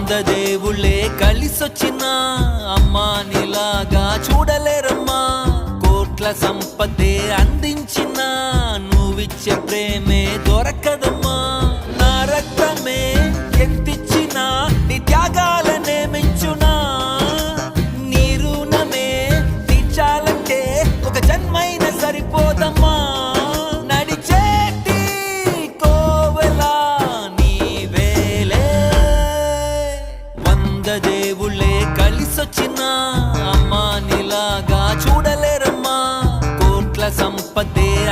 దేవుళ్ళే కలిసొచ్చినా అమ్మా నీలాగా చూడలేరమ్మా. కోట్ల సంపదే అందించిన నువ్విచ్చే ప్రేమే దొరకదమ్మా. నా రక్తమే ఎంతిచ్చినా నీ త్యాగాలనే మెంచునా. నీ రుణమే తీర్చాలంటే ఒక జన్మైన సరిపోదమ్మా. నడిచేటి కోవెలా నీవేలే. దేవుళ్ళే కలిసొచ్చినా అమ్మా నీలాగా చూడలేరమ్మా. కోట్ల సంపదే